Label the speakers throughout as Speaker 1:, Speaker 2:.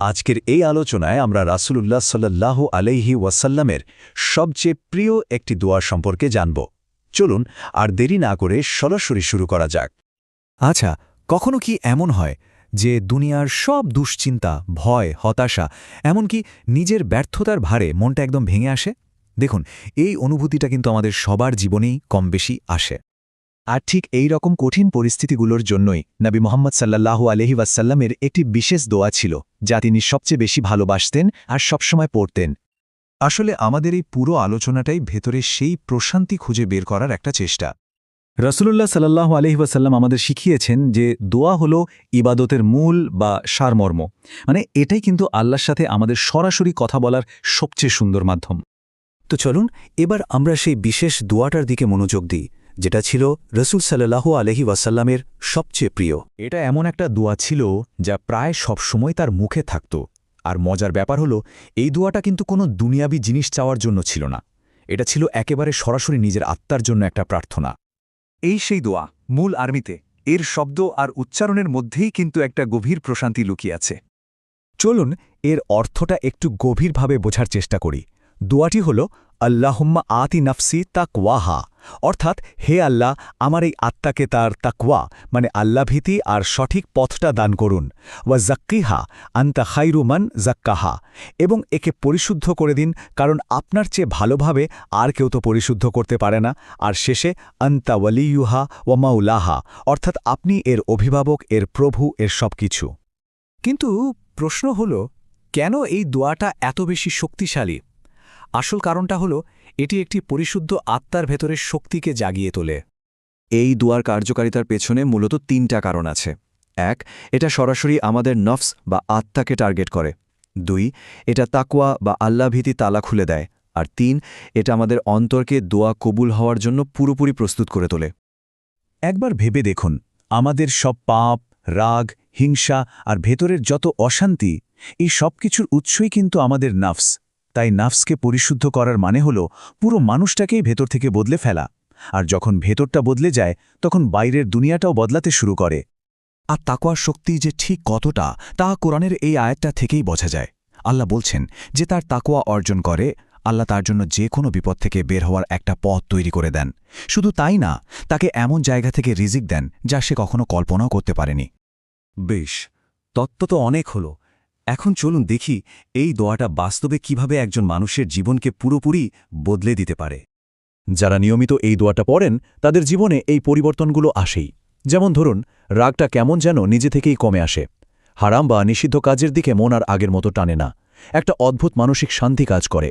Speaker 1: আজকের এই আলোচনায় আমরা রাসূলুল্লাহ সাল্লাল্লাহু আলাইহি ওয়াসাল্লামের সবচেয়ে প্রিয় একটি দোয়া সম্পর্কে জানব। চলুন আর দেরি না করে সরাসরি শুরু করা যাক।
Speaker 2: আচ্ছা, কখনো কি এমন হয় যে দুনিয়ার সব দুশ্চিন্তা, ভয়, হতাশা, এমনকি নিজের ব্যর্থতার ভারে মনটা একদম ভেঙে আসে? দেখুন, এই অনুভূতিটা কিন্তু আমাদের সবার জীবনেই কম বেশি আসে।
Speaker 1: আর ঠিক এই রকম কঠিন পরিস্থিতিগুলোর জন্যই নবী মুহাম্মদ সাল্লাল্লাহু আলাইহি ওয়াসাল্লামের একটি বিশেষ দোয়া ছিল, যা তিনি সবচেয়ে বেশি ভালোবাসতেন আর সবসময় পড়তেন। আসলে আমাদের এই পুরো আলোচনাটাই ভেতরে সেই প্রশান্তি খুঁজে বের করার একটা চেষ্টা।
Speaker 2: রাসূলুল্লাহ সাল্লাল্লাহু আলাইহি ওয়াসাল্লাম আমাদের শিখিয়েছেন যে দোয়া হলো ইবাদতের মূল বা সারমর্ম। মানে এটাই কিন্তু আল্লাহর সাথে আমাদের সরাসরি কথা বলার সবচেয়ে সুন্দর মাধ্যম। তো চলুন এবার আমরা সেই বিশেষ দোয়াটার দিকে মনোযোগ দিই, যেটা ছিল রাসূল সাল্লাল্লাহু আলাইহি ওয়াসাল্লামের সবচেয়ে প্রিয়।
Speaker 3: এটা এমন একটা দোয়া ছিল যা প্রায় সবসময় তার মুখে থাকত। আর মজার ব্যাপার হলো, এই দোয়াটা কিন্তু কোনো দুনিয়াবি জিনিস চাওয়ার জন্য ছিল না। এটা ছিল একেবারে সরাসরি নিজের আত্মার জন্য একটা প্রার্থনা।
Speaker 1: এই সেই দোয়া, মূল আরবিতে। এর শব্দ আর উচ্চারণের মধ্যেই কিন্তু একটা গভীর প্রশান্তি লুকিয়ে আছে।
Speaker 2: চলুন এর অর্থটা একটু গভীরভাবে বোঝার চেষ্টা করি। দোয়াটি হল আল্লাহুম্মা আতি নাফসি তাকওয়াহা, অর্থাৎ হে আল্লাহ, আমার এই আত্মাকে তার তাকওয়া মানে আল্লাভীতি আর সঠিক পথটা দান করুন। ওয়া জাক্কিহা আনতা খায়রু মান জাক্কাহা, এবং একে পরিশুদ্ধ করে দিন, কারণ আপনার চেয়ে ভালোভাবে আর কেউ তো পরিশুদ্ধ করতে পারে না। আর শেষে আনতা ওয়ালিয়ুহা ওয়া মাওলাহা, অর্থাৎ আপনি এর অভিভাবক, এর প্রভু, এর সব কিছু। কিন্তু প্রশ্ন হল, কেন এই দোয়াটা এত বেশি শক্তিশালী? আসল কারণটা হলো, এটি একটি পরিশুদ্ধ আত্মার ভেতরের শক্তিকে জাগিয়ে তোলে।
Speaker 3: এই দোয়ার কার্যকারিতার পেছনে মূলত ৩টা কারণ আছে। ১. এটা সরাসরি আমাদের নফস বা আত্মাকে টার্গেট করে। ২. এটা তাকওয়া বা আল্লাভীতি তালা খুলে দেয়। আর ৩. এটা আমাদের অন্তরকে দোয়া কবুল হওয়ার জন্য পুরোপুরি প্রস্তুত করে তোলে।
Speaker 1: একবার ভেবে দেখুন, আমাদের সব পাপ, রাগ, হিংসা আর ভেতরের যত অশান্তি, এই সব কিছুর উৎসই কিন্তু আমাদের নাফস। তাই নাফসকে পরিশুদ্ধ করার মানে হল পুরো মানুষটাকেই ভেতর থেকে বদলে ফেলা। আর যখন ভেতরটা বদলে যায়, তখন বাইরের দুনিয়াটাও বদলাতে শুরু করে।
Speaker 2: আর তাকওয়ার শক্তি যে ঠিক কতটা, তা কোরআনের এই আয়াতটা থেকেই বোঝা যায়। আল্লাহ বলছেন যে তার তাকওয়া অর্জন করে, আল্লাহ তার জন্য যে কোনো বিপদ থেকে বের হওয়ার একটা পথ তৈরি করে দেন। শুধু তাই না, তাকে এমন জায়গা থেকে রিজিক দেন যা সে কখনো কল্পনাও করতে পারেনি।
Speaker 1: বেশ, তত্ত্ব তো অনেক হলো। এখন চলুন দেখি এই দোয়াটা বাস্তবে কিভাবে একজন মানুষের জীবনকে পুরোপুরি বদলে দিতে পারে।
Speaker 2: যারা নিয়মিত এই দোয়াটা পড়েন, তাদের জীবনে এই পরিবর্তনগুলো আসেই। যেমন ধরুন, রাগটা কেমন যেন নিজে থেকেই কমে আসে। হারাম বা নিষিদ্ধ কাজের দিকে মন আর আগের মতো টানে না। একটা অদ্ভুত মানসিক শান্তি কাজ করে।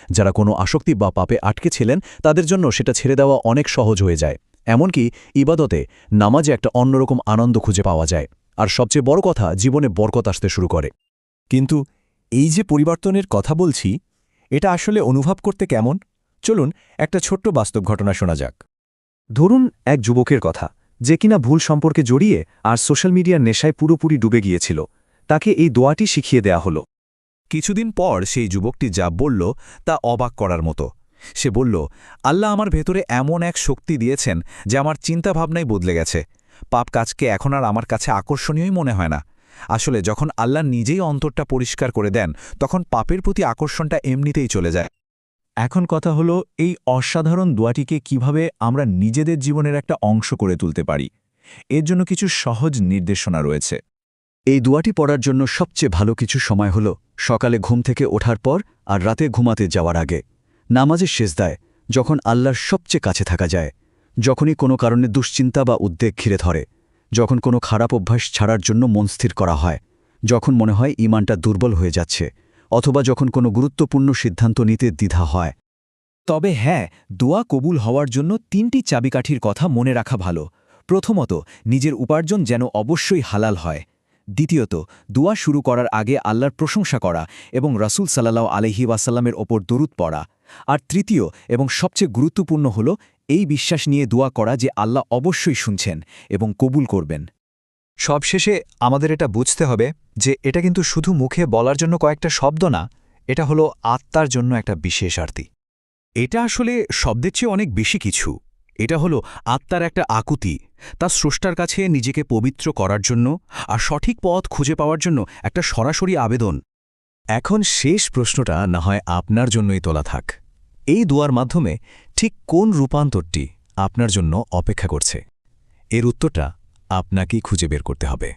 Speaker 2: যারা কোনো আসক্তি বা পাপে আটকে ছিলেন, তাদের জন্য সেটা ছেড়ে দেওয়া অনেক সহজ হয়ে যায়। এমনকি ইবাদতে, নামাজে একটা অন্যরকম আনন্দ খুঁজে পাওয়া যায়। আর সবচেয়ে বড় কথা, জীবনে বরকত আসতে শুরু করে।
Speaker 4: কিন্তু এই যে পরিবর্তনের কথা বলছি, এটা আসলে অনুভব করতে কেমন? চলুন একটা ছোট্ট বাস্তব ঘটনা শোনা যাক।
Speaker 1: ধরুন এক যুবকের কথা, যে কিনা ভুল সম্পর্কে জড়িয়ে আর সোশ্যাল মিডিয়ার নেশায় পুরোপুরি ডুবে গিয়েছিল। তাকে এই দোয়াটি শিখিয়ে দেয়া হলো।
Speaker 2: কিছুদিন পর সেই যুবকটি যা বলল তা অবাক করার মতো। সে বলল, আল্লাহ আমার ভেতরে এমন এক শক্তি দিয়েছেন যে আমার চিন্তাভাবনাই বদলে গেছে। পাপ কাজকে এখন আর আমার কাছে আকর্ষণীয়ই মনে হয় না। আসলে যখন আল্লাহ নিজেই অন্তরটা পরিষ্কার করে দেন, তখন পাপের প্রতি আকর্ষণটা এমনিতেই চলে যায়।
Speaker 4: এখন কথা হলো, এই অসাধারণ দোয়াটিকে কিভাবে আমরা নিজেদের জীবনের একটা অংশ করে তুলতে পারি। এর জন্য কিছু সহজ নির্দেশনা রয়েছে।
Speaker 3: এই দোয়াটি পড়ার জন্য সবচেয়ে ভালো কিছু সময় হল সকালে ঘুম থেকে ওঠার পর আর রাতে ঘুমাতে যাওয়ার আগে। নামাজের সেজদায়, যখন আল্লাহর সবচেয়ে কাছে থাকা যায়। যখনই কোনো কারণে দুশ্চিন্তা বা উদ্বেগ ঘিরে ধরে। যখন কোনো খারাপ অভ্যাস ছাড়ার জন্য মন স্থির করা হয়। যখন মনে হয় ঈমানটা দুর্বল হয়ে যাচ্ছে। অথবা যখন কোনো গুরুত্বপূর্ণ সিদ্ধান্ত নিতে দ্বিধা হয়।
Speaker 4: তবে হ্যাঁ, দোয়া কবুল হওয়ার জন্য ৩টি চাবিকাঠির কথা মনে রাখা ভালো। প্রথমত, নিজের উপার্জন যেন অবশ্যই হালাল হয়। দ্বিতীয়ত, দোয়া শুরু করার আগে আল্লাহর প্রশংসা করা এবং রাসূল সাল্লাল্লাহু আলাইহি ওয়াসাল্লামের ওপর দরুদ পড়া। আর তৃতীয় এবং সবচেয়ে গুরুত্বপূর্ণ হল এই বিশ্বাস নিয়ে দোয়া করা যে আল্লাহ অবশ্যই শুনছেন এবং কবুল করবেন।
Speaker 2: সবশেষে আমাদের এটা বুঝতে হবে যে এটা কিন্তু শুধু মুখে বলার জন্য কয়েকটা শব্দ না, এটা হলো আত্মার জন্য একটা বিশেষ আরতি। এটা আসলে শব্দের চেয়ে অনেক বেশি কিছু।
Speaker 5: এটা হলো আত্মার একটা আকুতি, তা স্রষ্টার কাছে নিজেকে পবিত্র করার জন্য আর সঠিক পথ খুঁজে পাওয়ার জন্য একটা সরাসরি আবেদন।
Speaker 2: এখন শেষ প্রশ্নটা না হয় আপনার জন্যই তোলা থাক। এই দোয়ার মাধ্যমে ঠিক কোন রূপান্তরটি আপনার জন্য অপেক্ষা করছে? এর উত্তরটা আপনাকেই খুঁজে বের করতে হবে।